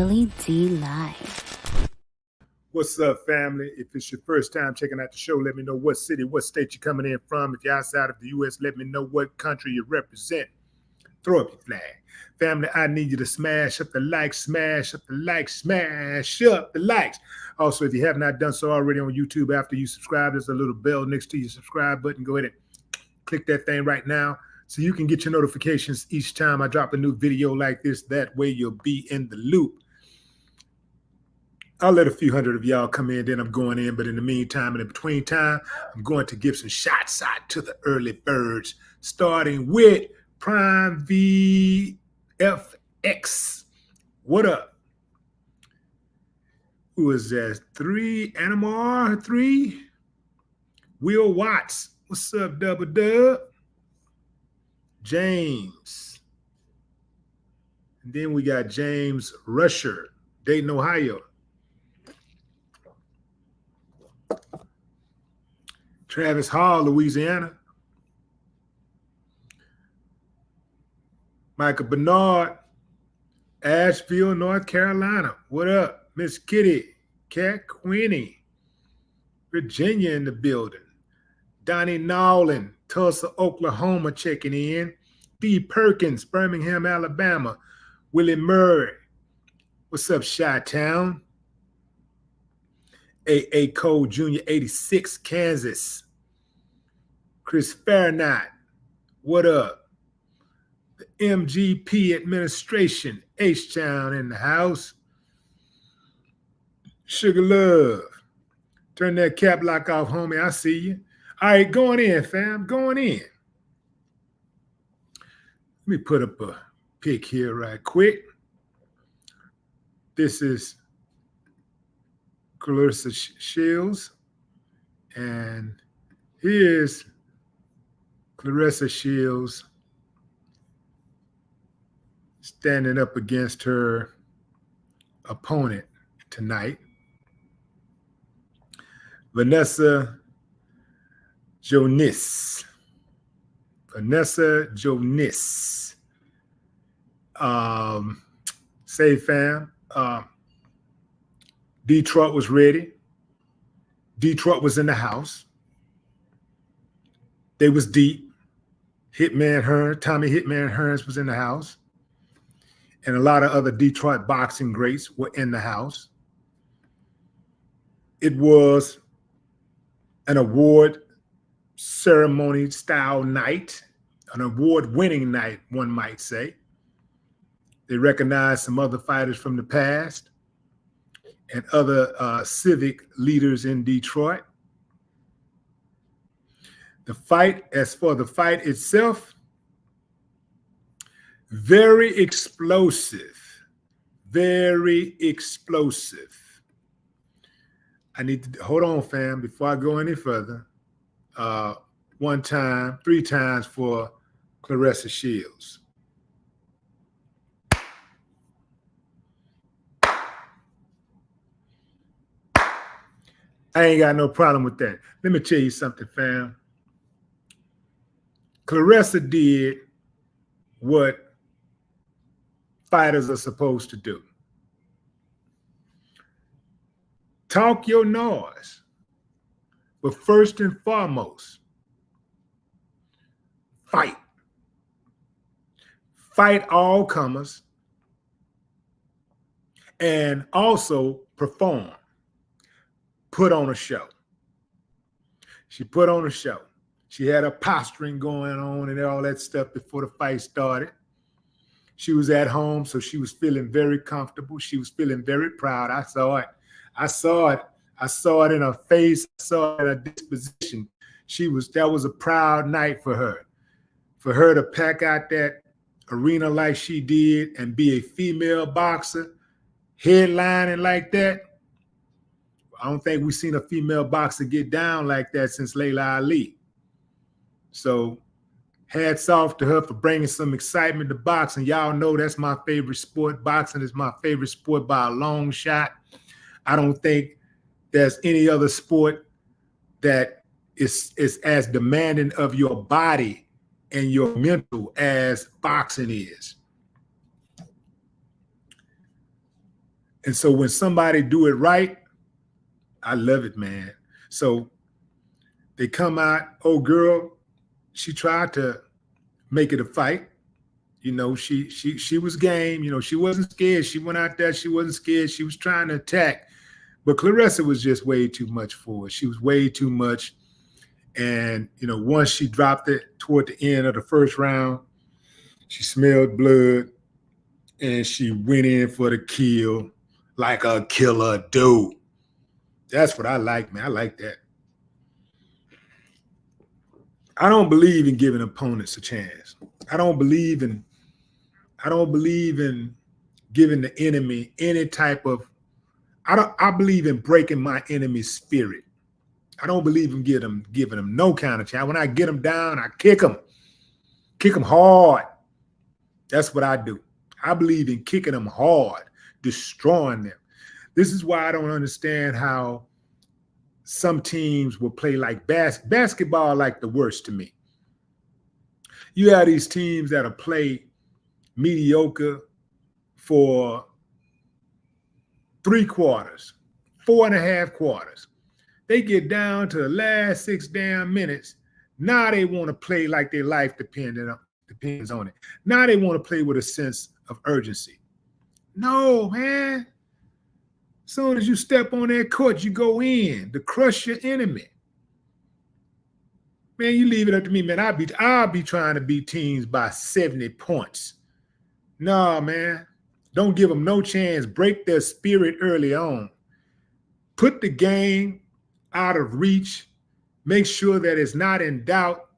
Willie D Live. What's up, family? If it's your first time checking out the show, let me know what city, what state you're coming in from. If you're outside of the U.S., let me know what country you represent. Throw up your flag. Family, I need you to smash up the likes, smash up the likes, smash up the likes. Also, if you have not done so already on YouTube, after you subscribe, there's a little bell next to your subscribe button. Go ahead and click that thing right now so you can get your notifications each time I drop a new video like this. That way you'll be in the loop. I'll let a few hundred of y'all come in, then I'm going in. But in the meantime, and in between time, I'm going to give some shots out to the early birds, starting with Prime VFX. What up? Who is that? 3 Animar 3. Will Watts. What's up, Double Dub? James. And then we got James Rusher, Dayton, Ohio. Travis Hall, Louisiana. Michael Bernard, Asheville, North Carolina. What up? Miss Kitty, Cat Queenie, Virginia in the building. Donnie Nowlin, Tulsa, Oklahoma, checking in. Steve Perkins, Birmingham, Alabama. Willie Murray. What's up, Chi-Town? A.A. Cole Jr., 86, Kansas. Chris Fahrenheit, what up? The MGP administration, H-Town in the house. Sugar Love, turn that cap lock off, homie. I see you. All right, going in, fam, going in. Let me put up a pic here right quick. This is Clarissa Shields, and here's Clarissa Shields standing up against her opponent tonight, Vanessa Joanisse. Vanessa Joanisse. Say, fam, Detroit was ready. Detroit was in the house. They was deep. Hitman Hearns, Tommy Hitman Hearns was in the house. And a lot of other Detroit boxing greats were in the house. It was an award ceremony style night, an award-winning night, one might say. They recognized some other fighters from the past and other civic leaders in Detroit. The fight, as for the fight itself, very explosive, very explosive. I need to, hold on, fam, before I go any further. 1 time, 3 times for Clarissa Shields. I ain't got no problem with that. Let me tell you something, fam. Clarissa did what fighters are supposed to do. Talk your noise. But first and foremost, fight. Fight all comers. And also perform. Put on a show. She put on a show. She had her posturing going on and all that stuff before the fight started. She was at home, so she was feeling very comfortable. She was feeling very proud. I saw it. I saw it. I saw it in her face. I saw it in her disposition. That was a proud night for her. For her to pack out that arena like she did and be a female boxer, headlining like that. I don't think we've seen a female boxer get down like that since Layla Ali. So hats off to her for bringing some excitement to boxing. Y'all know that's my favorite sport. Boxing is my favorite sport by a long shot. I don't think there's any other sport that is as demanding of your body and your mental as boxing is. And so when somebody do it right, I love it, man. So they come out, oh girl, she tried to make it a fight. You know, she was game. You know, she wasn't scared. She went out there. She wasn't scared. She was trying to attack. But Claressa was just way too much for her. She was way too much. And, you know, once she dropped it toward the end of the first round, she smelled blood and she went in for the kill like a killer dude. That's what I like, man. I like that. I don't believe in giving opponents a chance. I don't believe in giving the enemy any type of, I believe in breaking my enemy's spirit. I don't believe in giving them no kind of chance. When I get them down, I kick them hard. That's what I do. I believe in kicking them hard, destroying them. This is why I don't understand how some teams will play like basketball, like the worst to me. You have these teams that'll play mediocre for 3 quarters, 4.5 quarters. They get down to the last 6 damn minutes. Now they want to play like their life depends on it. Now they want to play with a sense of urgency. No, man. As soon as you step on that court, you go in to crush your enemy. Man, you leave it up to me, man. I'll be trying to beat teams by 70 points. No, man. Don't give them no chance. Break their spirit early on. Put the game out of reach. Make sure that it's not in doubt.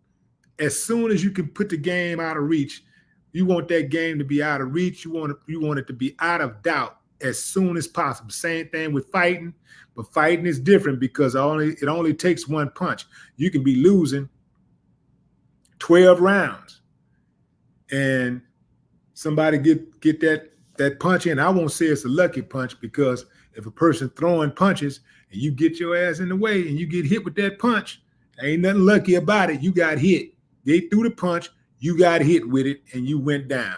As soon as you can put the game out of reach, you want that game to be out of reach. You want it to be out of doubt as soon as possible. Same thing with fighting, but fighting is different because it only takes one punch. You can be losing 12 rounds and somebody get that punch in. I won't say it's a lucky punch because if a person throwing punches and you get your ass in the way and you get hit with that punch, ain't nothing lucky about it. You got hit. They threw the punch, you got hit with it, and you went down.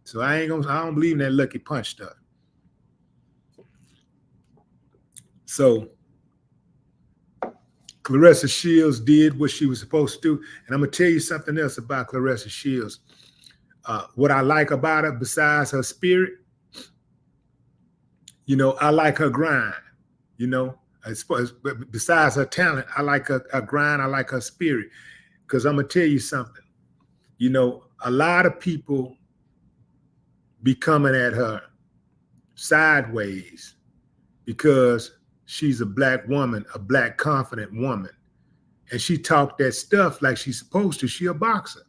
So I don't believe in that lucky punch stuff. So Clarissa Shields did what she was supposed to do. And I'm going to tell you something else about Clarissa Shields. What I like about her, besides her spirit, you know, I like her grind. You know, besides her talent, I like her grind. I like her spirit. Because I'm going to tell you something. You know, a lot of people be coming at her sideways because she's a black woman, a black confident woman. And she talked that stuff like she's supposed to. She a boxer.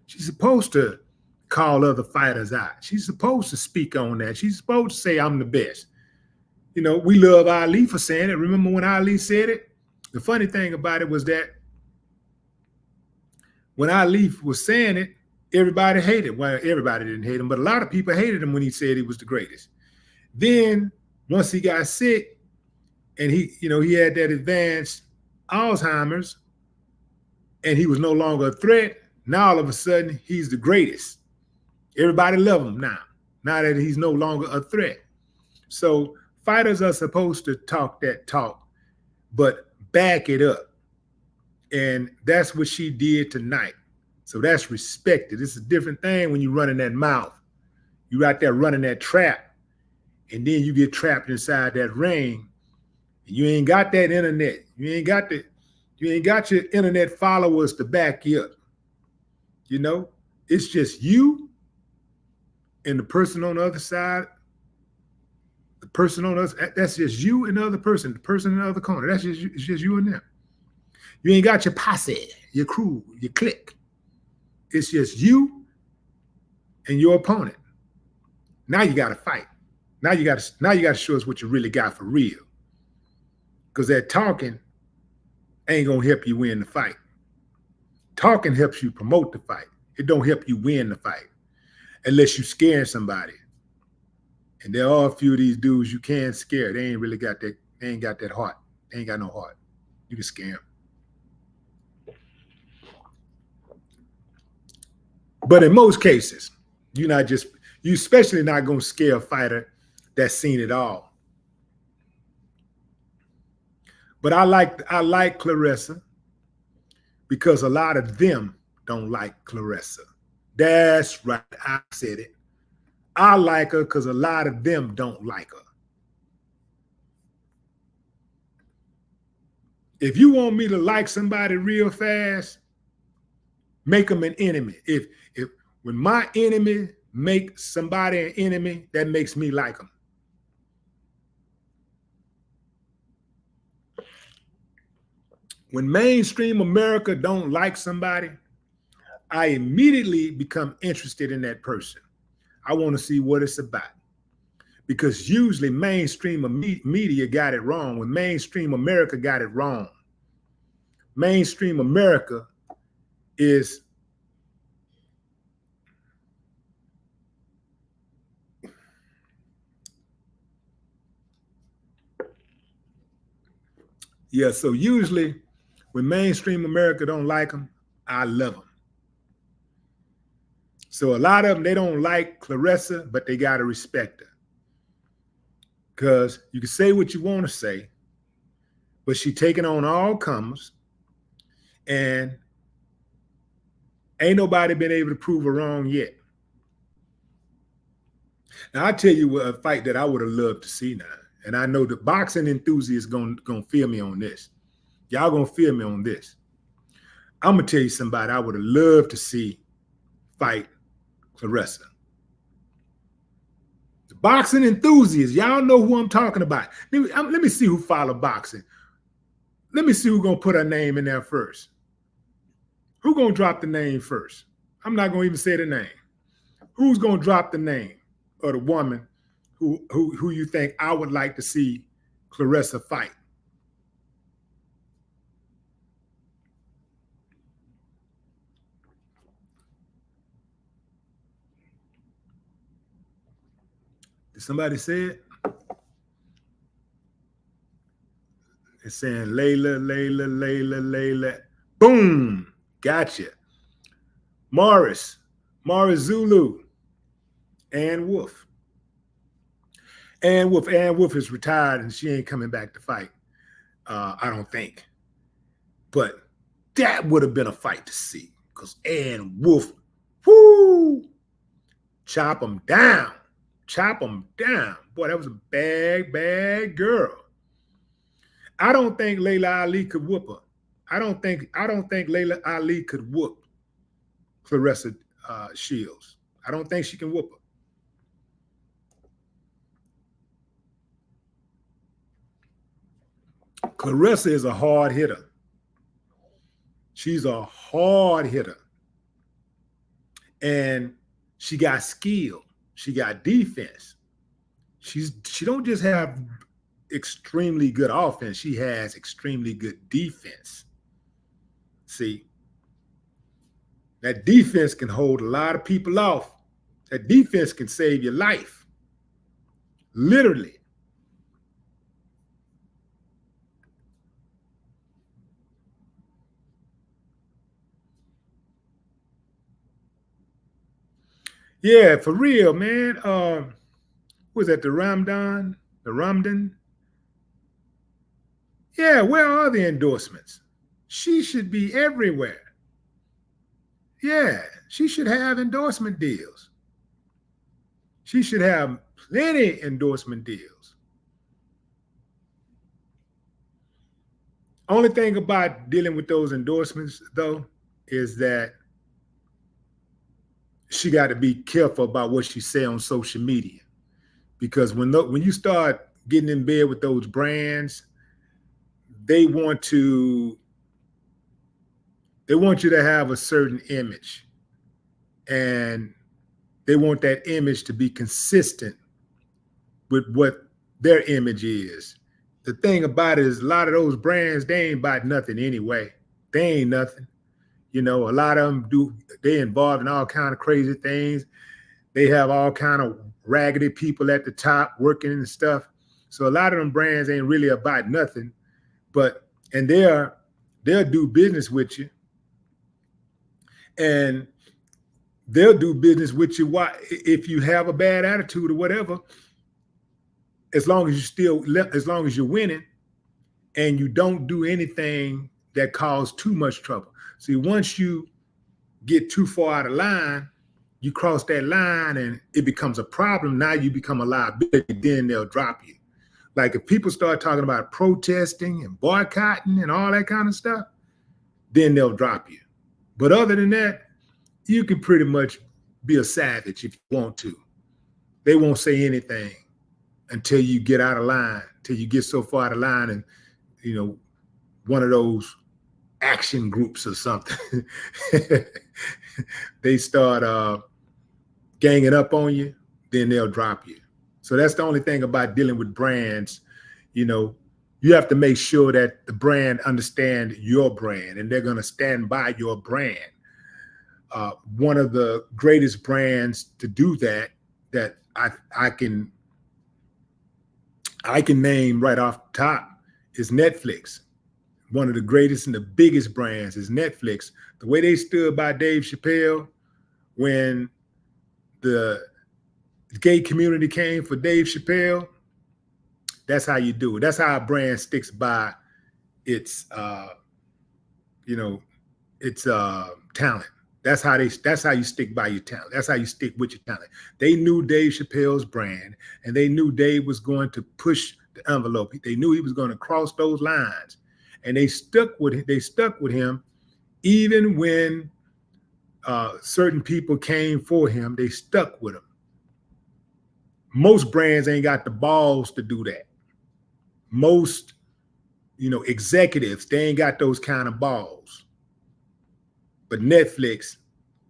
She's supposed to call other fighters out. She's supposed to speak on that. She's supposed to say, I'm the best. You know, we love Ali for saying it. Remember when Ali said it? The funny thing about it was that when Ali was saying it, everybody hated him. Well, everybody didn't hate him, but a lot of people hated him when he said he was the greatest. Then once he got sick and he had that advanced Alzheimer's and he was no longer a threat, now all of a sudden he's the greatest. Everybody love him now that he's no longer a threat. So fighters are supposed to talk that talk, but back it up. And that's what she did tonight. So that's respected. It's a different thing when you're running that mouth. You're out there running that trap, and then you get trapped inside that ring. And you ain't got that internet. You ain't got your internet followers to back you up. You know, it's just you and the person on the other side. The person on us, that's just you and the other person. The person in the other corner. It's just you and them. You ain't got your posse, your crew, your clique. It's just you and your opponent. Now you got to fight. Now you got to show us what you really got for real. Because that talking ain't gonna help you win the fight. Talking helps you promote the fight. It don't help you win the fight unless you scaring somebody. And there are a few of these dudes you can scare. They ain't really got that. They ain't got that heart. They ain't got no heart. You can scare them. But in most cases, you especially not gonna scare a fighter that's seen it all. But I like Clarissa because a lot of them don't like Clarissa. That's right. I said it. I like her because a lot of them don't like her. If you want me to like somebody real fast, make them an enemy. If when my enemy make somebody an enemy, that makes me like them. When mainstream America don't like somebody, I immediately become interested in that person. I want to see what it's about. Because usually mainstream media got it wrong. When mainstream America got it wrong. Mainstream America is so usually when mainstream America don't like them, I love them. So a lot of them, they don't like Clarissa, but they got to respect her. Because you can say what you want to say, but she taking on all comers, and ain't nobody been able to prove her wrong yet. Now, I tell you a fight that I would have loved to see now, and I know the boxing enthusiasts gonna feel me on this. Y'all gonna feel me on this. I'm gonna tell you somebody I would have loved to see fight Clarissa. The boxing enthusiasts, y'all know who I'm talking about. Let me see who follow boxing. Let me see who's gonna put her name in there first. Who gonna drop the name first? I'm not gonna even say the name. Who's gonna drop the name of the woman who you think I would like to see Clarissa fight? Did somebody say it? It's saying Layla. Boom. Gotcha. Morris Zulu. Ann Wolf. Ann Wolf is retired and she ain't coming back to fight. I don't think. But that would have been a fight to see. Because Ann Wolf, whoo, chop them down. Boy, that was a bad girl. I don't think Layla Ali could whoop her. I don't think Layla Ali could whoop Clarissa Shields. I don't think she can whoop her. Clarissa is a hard hitter. She's a hard hitter. And she got skill. She got defense. She don't just have extremely good offense. She has extremely good defense. See, that defense can hold a lot of people off. That defense can save your life. Literally. Yeah, for real, man. Was that the Ramdan? The Ramdan? Yeah, where are the endorsements? She should be everywhere. Yeah, she should have endorsement deals. She should have plenty endorsement deals. Only thing about dealing with those endorsements, though, is that she got to be careful about what she say on social media. Because when you start getting in bed with those brands, they want you to have a certain image, and they want that image to be consistent with what their image is. The thing about it is a lot of those brands, they ain't about nothing anyway. They ain't nothing. You know, a lot of them they involved in all kind of crazy things. They have all kind of raggedy people at the top working and stuff. So a lot of them brands ain't really about nothing, and they'll do business with you. And they'll do business with you if you have a bad attitude or whatever, as long as you're winning, and you don't do anything that causes too much trouble. See, once you get too far out of line, you cross that line and it becomes a problem. Now you become a liability, then they'll drop you. Like if people start talking about protesting and boycotting and all that kind of stuff, then they'll drop you. But other than that, you can pretty much be a savage if you want to. They won't say anything until you get out of line, till you get so far out of line and, you know, one of those action groups or something, they start ganging up on you, then they'll drop you. So that's the only thing about dealing with brands. You know, you have to make sure that the brand understand your brand and they're going to stand by your brand. One of the greatest brands to do that I can name right off the top is Netflix. One of the greatest and the biggest brands is Netflix. The way they stood by Dave Chappelle when the gay community came for Dave Chappelle, that's how you do it. That's how a brand sticks by its talent. That's how you stick by your talent. That's how you stick with your talent. They knew Dave Chappelle's brand, and they knew Dave was going to push the envelope. They knew he was going to cross those lines, and they stuck with him, even when certain people came for him. They stuck with him. Most brands ain't got the balls to do that. Most, executives, they ain't got those kind of balls. But Netflix,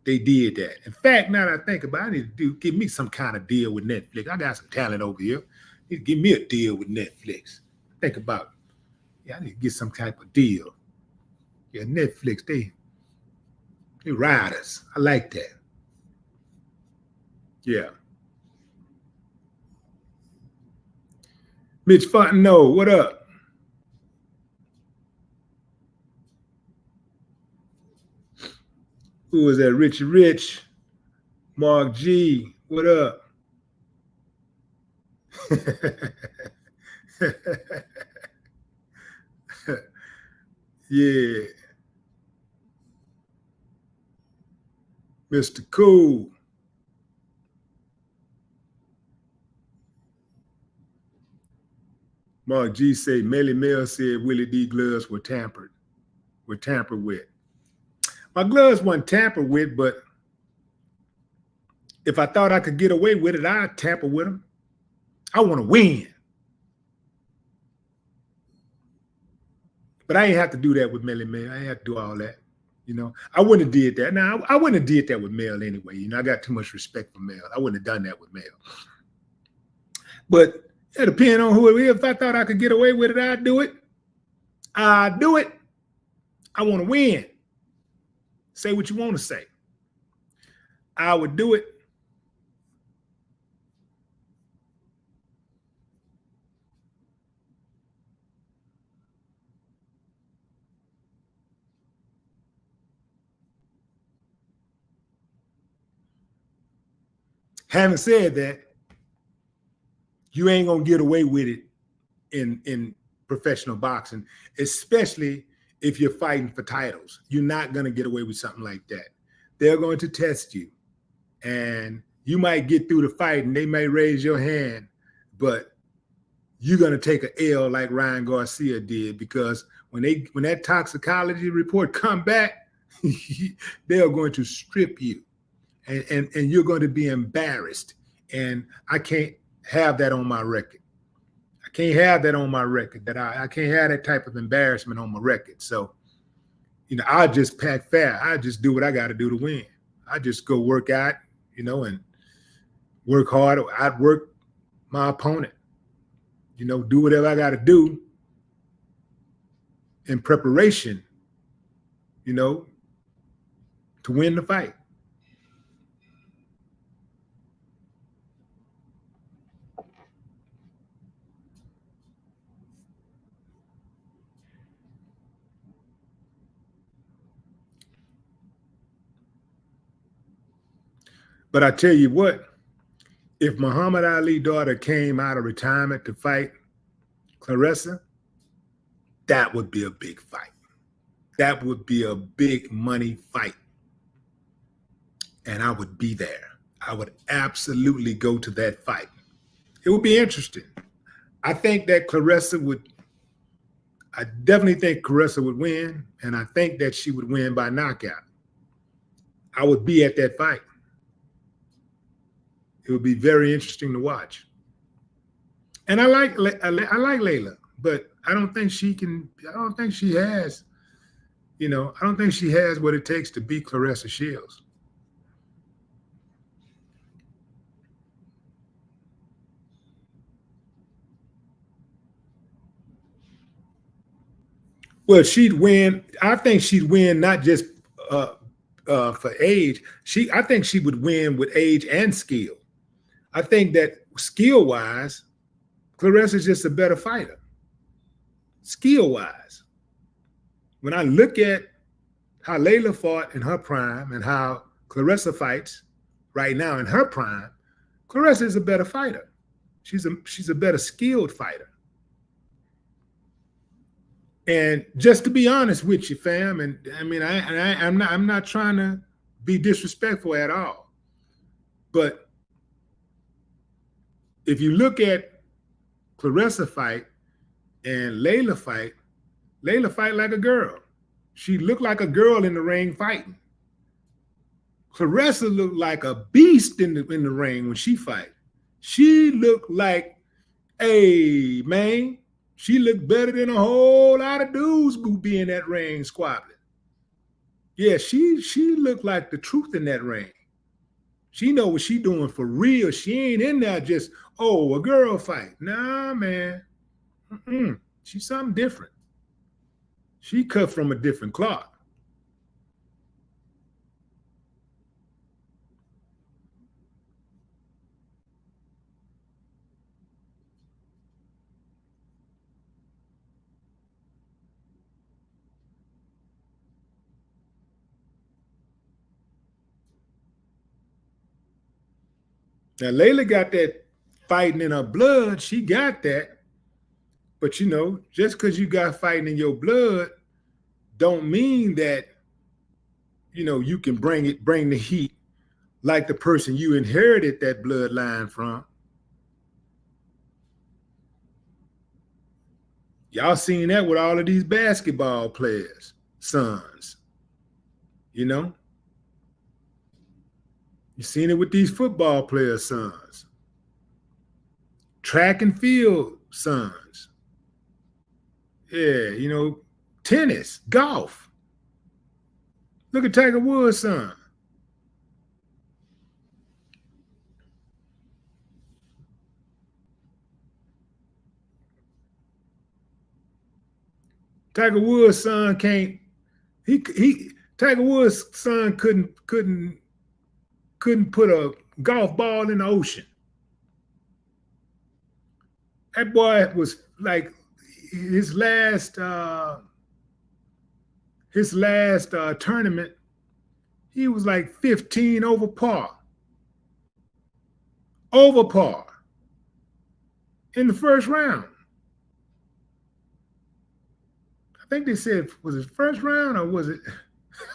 they did that. In fact, now that I think about it, I need to give me some kind of deal with Netflix. I got some talent over here. You need to give me a deal with Netflix. Think about it. Yeah, I need to get some type of deal. Yeah, Netflix, they ride us. I like that. Yeah. Mitch Fontenot, what up? Who was that? Richie Rich. Mark G, what up? Yeah. Mr. Cool. Mark G say Melly Mel said Willie D gloves were tampered with. My gloves weren't tampered with, but if I thought I could get away with it, I'd tamper with them. I want to win. But I ain't have to do that with Melly Mel. I ain't have to do all that. I wouldn't have did that. Now, I wouldn't have did that with Mel anyway. I got too much respect for Mel. I wouldn't have done that with Mel. But it depends on who it is. If I thought I could get away with it, I'd do it. I'd do it. I want to win. Say what you want to say. I would do it. Having said that, you ain't gonna get away with it in professional boxing, especially if you're fighting for titles. You're not gonna get away with something like that. They're going to test you, and you might get through the fight, and they may raise your hand, but you're gonna take an L like Ryan Garcia did, because when that toxicology report come back, they're going to strip you. And you're going to be embarrassed. And I can't have that on my record. I can't have that on my record. That I can't have that type of embarrassment on my record. So, I just pack fair. I just do what I got to do to win. I just go work out, and work hard. I'd work my opponent. Do whatever I got to do in preparation, to win the fight. But I tell you what, if Muhammad Ali's daughter came out of retirement to fight Claressa, that would be a big fight. That would be a big money fight. And I would be there. I would absolutely go to that fight. It would be interesting. I think that I definitely think Clarissa would win, and I think that she would win by knockout. I would be at that fight. It would be very interesting to watch. And I like Layla, but I don't think she can. I don't think she has. I don't think she has what it takes to beat Clarissa Shields. Well, she'd win. I think she'd win not just for age. I think she would win with age and skill. I think that skill-wise, Clarissa's just a better fighter. Skill-wise. When I look at how Layla fought in her prime and how Clarissa fights right now in her prime, Clarissa is a better fighter. She's a better skilled fighter. And just to be honest with you, fam, and I mean, I'm not trying to be disrespectful at all, but if you look at Clarissa fight and Layla fight like a girl. She looked like a girl in the ring fighting. Clarissa looked like a beast in the ring when she fight. She looked like, hey, man, she looked better than a whole lot of dudes who be in that ring squabbling. Yeah, she looked like the truth in that ring. She know what she doing for real. She ain't in there just, a girl fight. Nah, man. She's something different. She cut from a different cloth. Now, Layla got that fighting in her blood. She got that. But, just because you got fighting in your blood don't mean that, you can bring the heat like the person you inherited that bloodline from. Y'all seen that with all of these basketball players' sons, You seen it with these football players' sons, track and field sons. Yeah, tennis, golf. Look at Tiger Woods' son. Tiger Woods' son can't. Tiger Woods' son couldn't put a golf ball in the ocean. That boy was like his last tournament. He was like 15 over par. Over par in the first round. I think they said, was it first round or was it?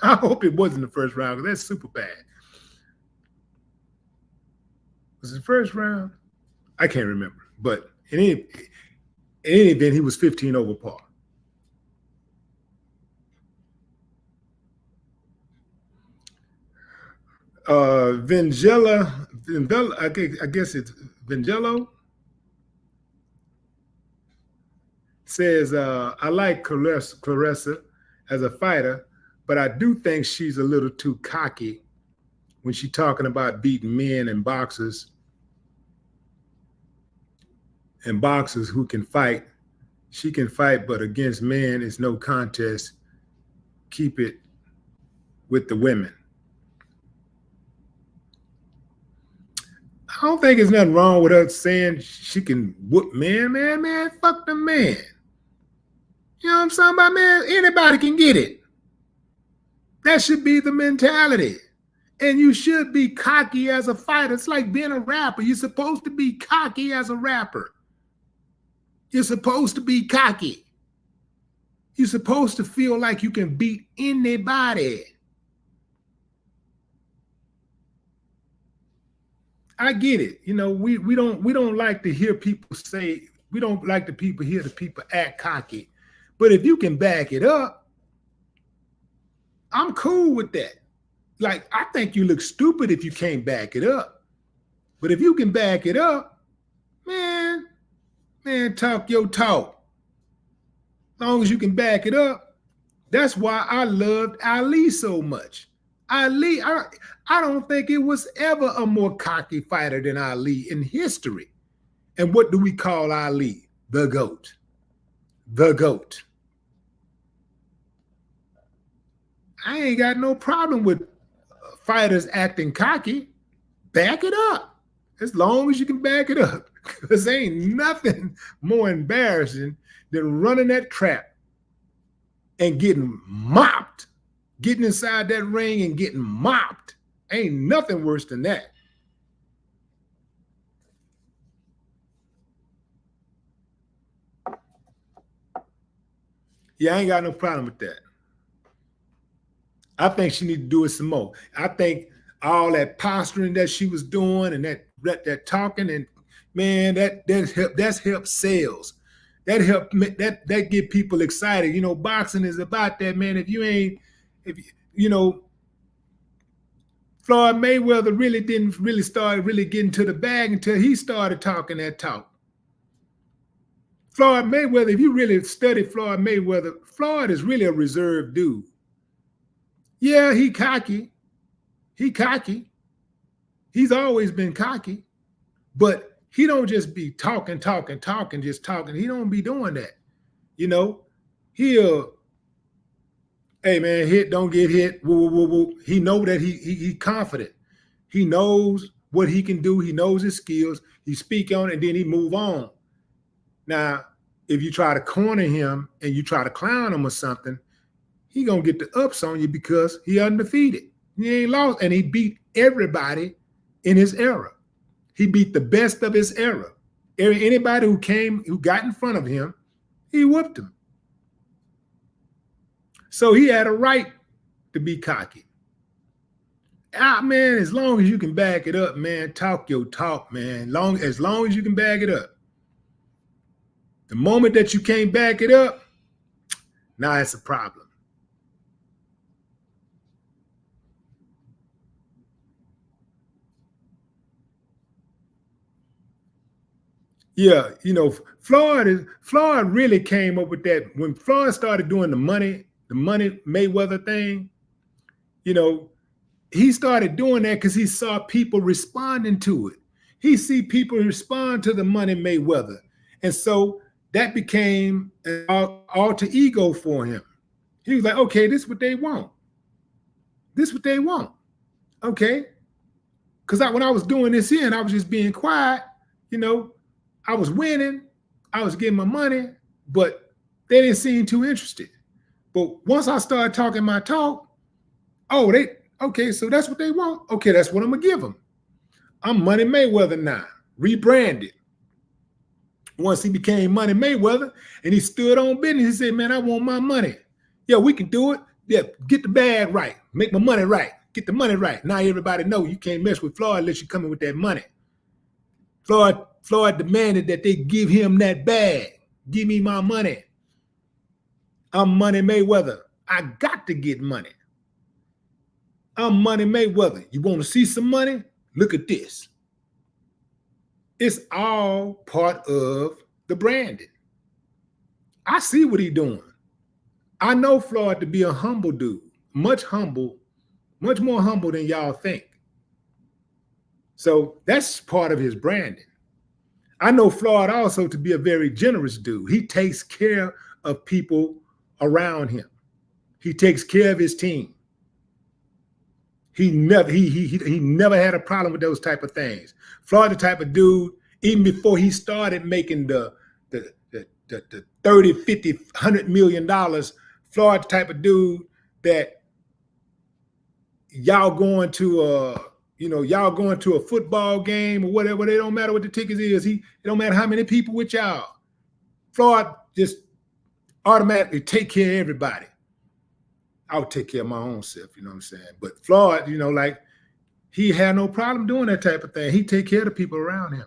I hope it wasn't the first round because that's super bad. Was it the first round? I can't remember. But in any event, he was 15 over par. Vangelo, I guess it's Vangelo, says, I like Clarissa as a fighter, but I do think she's a little too cocky when she's talking about beating men and boxers who can fight. She can fight, but against men, it's no contest. Keep it with the women. I don't think there's nothing wrong with her saying she can whoop men, man, fuck the man. You know what I'm saying about, man? Anybody can get it. That should be the mentality. And you should be cocky as a fighter. It's like being a rapper. You're supposed to be cocky as a rapper. You're supposed to be cocky. You're supposed to feel like you can beat anybody. I get it. You know, we don't like to hear people say, we don't like the people hear the people act cocky. But if you can back it up, I'm cool with that. Like, I think you look stupid if you can't back it up. But if you can back it up, man, talk your talk. As long as you can back it up. That's why I loved Ali so much. Ali, I don't think it was ever a more cocky fighter than Ali in history. And what do we call Ali? The GOAT. The GOAT. I ain't got no problem with fighters acting cocky. Back it up. As long as you can back it up. Because there ain't nothing more embarrassing than running that trap and getting mopped. Getting inside that ring and getting mopped. Ain't nothing worse than that. Yeah, I ain't got no problem with that. I think she need to do it some more. I think all that posturing that she was doing and that talking, and man, that's helped sales. That that get people excited. You know, boxing is about that, man. If you know, Floyd Mayweather didn't start getting to the bag until he started talking that talk. Floyd Mayweather, if you really study Floyd Mayweather, Floyd is really a reserved dude. Yeah, he cocky. He cocky. He's always been cocky. But he don't just be talking, just talking. He don't be doing that. You know, he'll, hey man, hit, don't get hit. Woo, woo, woo, woo. He know that he confident. He knows what he can do. He knows his skills. He speak on it, and then he move on. Now, if you try to corner him and you try to clown him or something, he gonna get the ups on you because he undefeated. He ain't lost, and he beat everybody in his era. He beat the best of his era. Anybody who got in front of him, he whooped him. So he had a right to be cocky. Man, as long as you can back it up, man, talk your talk, man. As long as you can back it up. The moment that you can't back it up, now it's a problem. Yeah, you know, Floyd really came up with that when Floyd started doing the money Mayweather thing. You know, he started doing that because he saw people responding to it. He see people respond to the money Mayweather, and so that became an alter ego for him. He was like, okay, this is what they want. This is what they want. Okay, because when I was doing this here and I was just being quiet, you know. I was winning, I was getting my money, but they didn't seem too interested. But once I started talking my talk, okay, so that's what they want. Okay, that's what I'm gonna give them. I'm Money Mayweather now, rebranded. Once he became Money Mayweather and he stood on business, he said, man, I want my money. Yeah, we can do it. Yeah, get the bag right, make my money right, get the money right. Now everybody know you can't mess with Floyd unless you come in with that money. Floyd demanded that they give him that bag. Give me my money. I'm Money Mayweather. I got to get money. I'm Money Mayweather. You want to see some money? Look at this. It's all part of the branding. I see what he's doing. I know Floyd to be a humble dude, much more humble than y'all think. So that's part of his branding. I know Floyd also to be a very generous dude. He takes care of people around him. He takes care of his team. He never had a problem with those type of things. Floyd the type of dude, even before he started making the 30, 50, $100 million, Floyd the type of dude that y'all going to a football game or whatever, it don't matter what the tickets is. It don't matter how many people with y'all. Floyd just automatically take care of everybody. I would take care of my own self, you know what I'm saying? But Floyd, you know, like, he had no problem doing that type of thing. He take care of the people around him.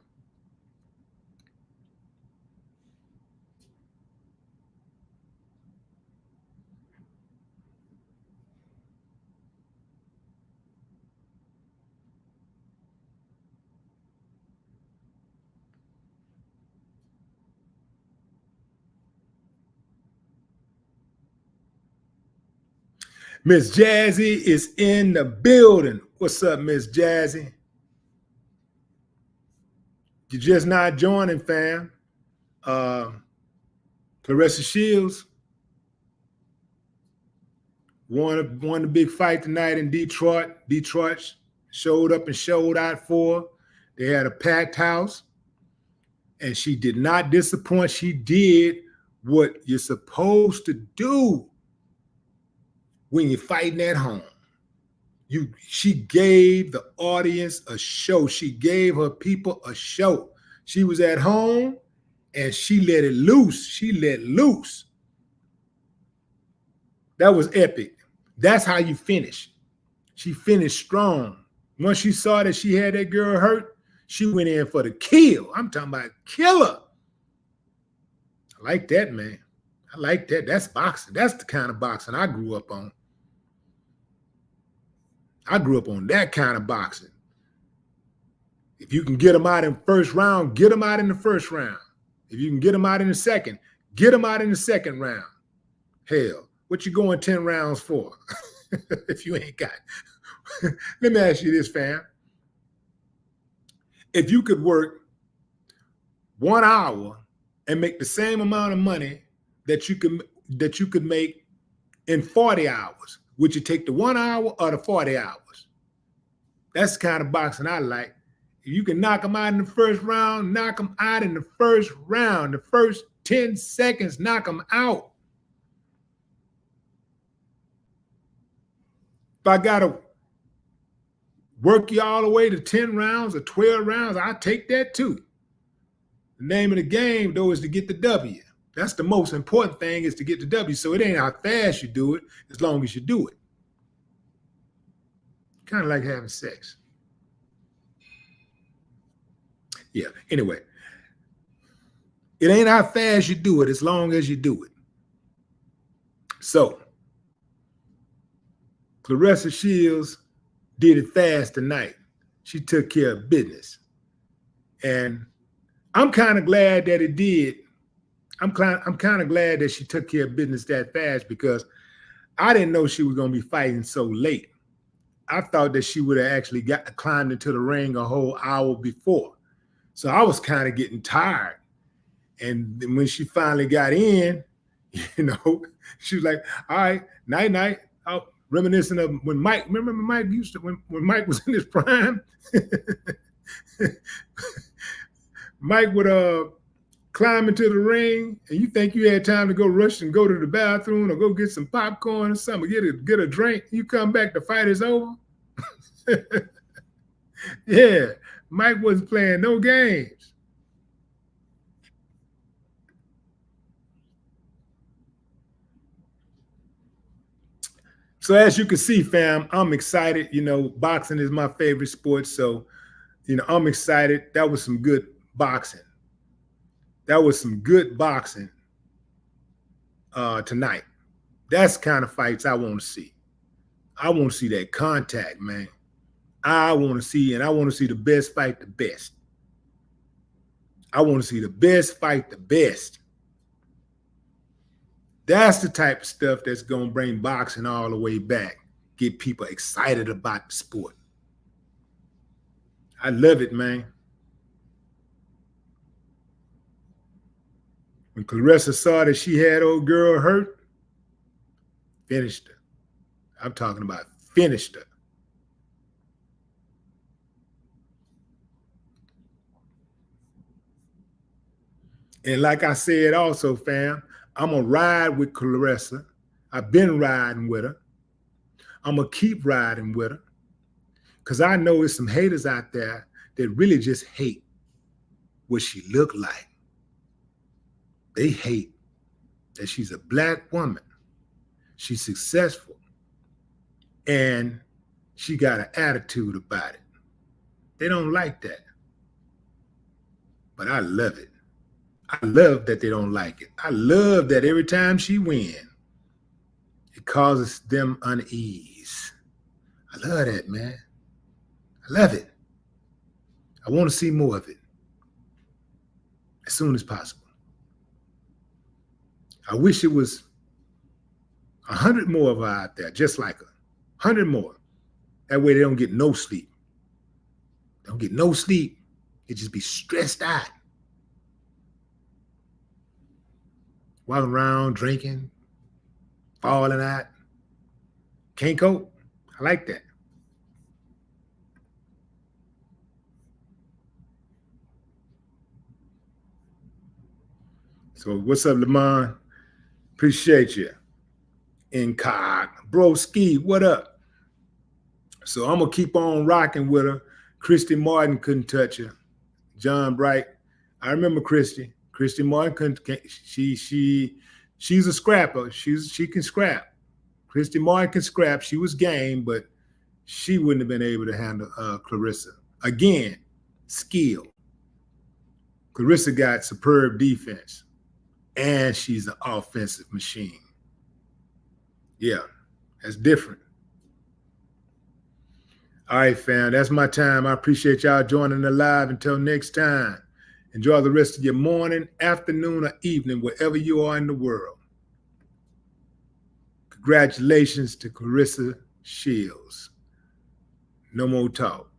Miss Jazzy is in the building. What's up, Miss Jazzy? You're just not joining, fam. Clarissa Shields won the big fight tonight in Detroit. Detroit showed up and showed out for her. They had a packed house, and she did not disappoint. She did what you're supposed to do when you're fighting at home. She gave the audience a show. She gave her people a show. She was at home and she let it loose. She let loose. That was epic. That's how you finish. She finished strong. Once she saw that she had that girl hurt, she went in for the kill. I'm talking about killer. I like that, man. I like that. That's boxing. That's the kind of boxing I grew up on. I grew up on that kind of boxing. If you can get them out in the first round, get them out in the first round. If you can get them out in the second, get them out in the second round. Hell, what you going 10 rounds for if you ain't got? Let me ask you this, fam. If you could work 1 hour and make the same amount of money that you could make in 40 hours, would you take the 1 hour or the 40 hours? That's the kind of boxing I like. If you can knock them out in the first round, knock them out in the first round. The first 10 seconds, knock them out. If I got to work you all the way to 10 rounds or 12 rounds, I'll take that too. The name of the game, though, is to get the W. That's the most important thing, is to get the W. So it ain't how fast you do it, as long as you do it. Kind of like having sex. Yeah, anyway. It ain't how fast you do it, as long as you do it. So, Clarissa Shields did it fast tonight. She took care of business. And I'm kind of glad that it did. I'm kind of glad that she took care of business that fast, because I didn't know she was going to be fighting so late. I thought that she would have actually climbed into the ring a whole hour before. So I was kind of getting tired. And then when she finally got in, you know, she was like, all right, night. Reminiscent of when Mike, remember when Mike used to, when Mike was in his prime? Mike would climb into the ring, and you think you had time to go rush and go to the bathroom or go get some popcorn or something, get a drink. You come back, the fight is over. Yeah, Mike wasn't playing no games. So as you can see, fam, I'm excited. You know, boxing is my favorite sport. So, you know, I'm excited. That was some good boxing. That was some good boxing tonight. That's the kind of fights I want to see. I want to see that contact, man. I want to see the best fight the best. I want to see the best fight the best. That's the type of stuff that's going to bring boxing all the way back. Get people excited about the sport. I love it, man. When Claressa saw that she had old girl hurt, finished her. I'm talking about finished her. And like I said also, fam, I'm going to ride with Claressa. I've been riding with her. I'm going to keep riding with her, because I know there's some haters out there that really just hate what she looked like. They hate that she's a black woman. She's successful. And she got an attitude about it. They don't like that. But I love it. I love that they don't like it. I love that every time she wins, it causes them unease. I love that, man. I love it. I want to see more of it as soon as possible. I wish it was 100 more of her out there, just like her. 100 more. That way they don't get no sleep. They don't get no sleep. They just be stressed out. Walking around, drinking, falling out. Can't cope. I like that. So what's up, Lamont? Appreciate you. Incog. Broski, what up? So I'm going to keep on rocking with her. Christy Martin couldn't touch her. John Bright. I remember Christy. Christy Martin couldn't. She's a scrapper. She can scrap. Christy Martin can scrap. She was game, but she wouldn't have been able to handle Clarissa. Again, skill. Clarissa got superb defense, and she's an offensive machine. Yeah, that's different. All right, fam, that's my time. I appreciate y'all joining the live. Until next time, enjoy the rest of your morning, afternoon, or evening, wherever you are in the world. Congratulations to Clarissa Shields. No more talk.